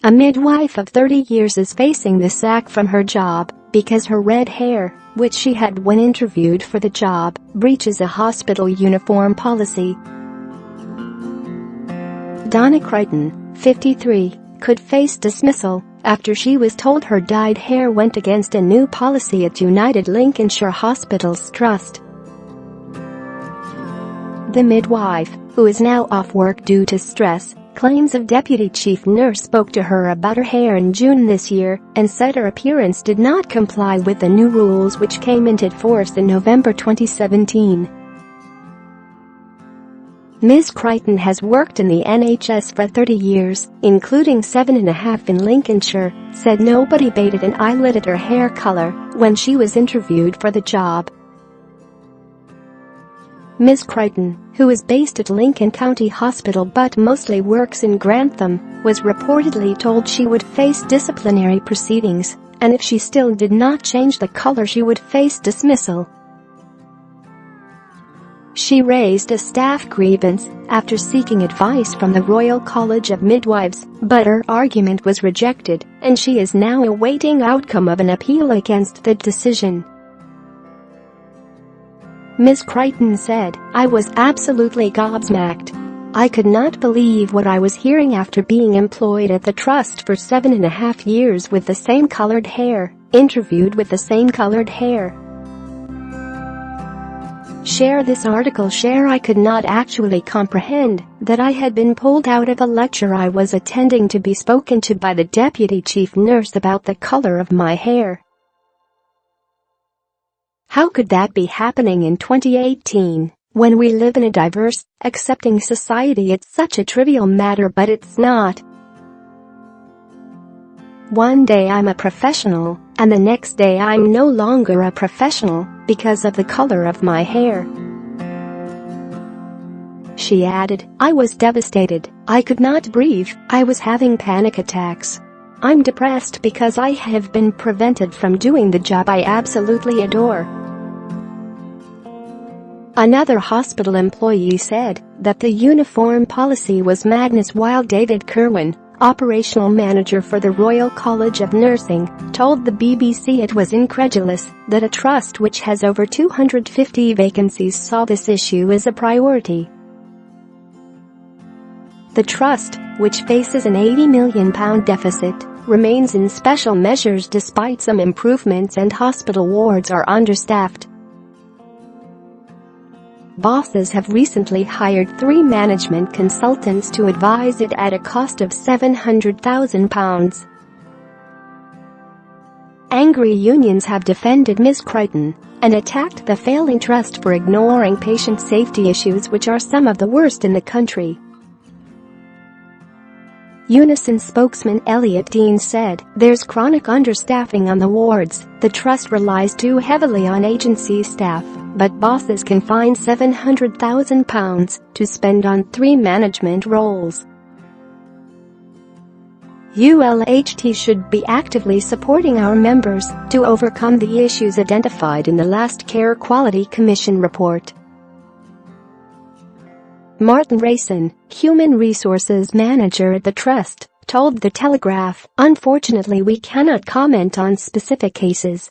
A midwife of 30 years is facing the sack from her job because her red hair, which she had when interviewed for the job, breaches a hospital uniform policy. Donna Crichton, 53, could face dismissal after she was told her dyed hair went against a new policy at United Lincolnshire Hospitals Trust. The midwife, who is now off work due to stress, claims a deputy chief nurse spoke to her about her hair in June this year and said her appearance did not comply with the new rules which came into force in November 2017. Ms. Crichton has worked in the NHS for 30 years, including 7.5 in Lincolnshire, said nobody batted an eyelid at her hair colour when she was interviewed for the job. Ms. Crichton, who is based at Lincoln County Hospital but mostly works in Grantham, was reportedly told she would face disciplinary proceedings, and if she still did not change the color she would face dismissal. She raised a staff grievance after seeking advice from the Royal College of Midwives, but her argument was rejected, and she is now awaiting outcome of an appeal against the decision. Ms. Crichton said, "I was absolutely gobsmacked. I could not believe what I was hearing after being employed at the trust for 7.5 years with the same colored hair, interviewed with the same colored hair. Share this article. Share I could not actually comprehend that I had been pulled out of a lecture I was attending to be spoken to by the deputy chief nurse about the color of my hair. How could that be happening in 2018, when we live in a diverse, accepting society? It's such a trivial matter, but it's not. One day I'm a professional, and the next day I'm no longer a professional because of the color of my hair." She added, "I was devastated. I could not breathe. I was having panic attacks. I'm depressed because I have been prevented from doing the job I absolutely adore." Another hospital employee said that the uniform policy was madness, while David Kerwin, operational manager for the Royal College of Nursing, told the BBC it was incredulous that a trust which has over 250 vacancies saw this issue as a priority. The trust, which faces an £80 million deficit, remains in special measures despite some improvements, and hospital wards are understaffed. Bosses have recently hired 3 management consultants to advise it at a cost of £700,000. Angry unions have defended Ms. Crichton and attacked the failing trust for ignoring patient safety issues which are some of the worst in the country. Unison spokesman Elliot Dean said, "There's chronic understaffing on the wards. The trust relies too heavily on agency staff, but bosses can find £700,000 to spend on 3 management roles. ULHT should be actively supporting our members to overcome the issues identified in the last Care Quality Commission report." Martin Rayson, Human Resources Manager at the Trust, told The Telegraph, "Unfortunately, we cannot comment on specific cases.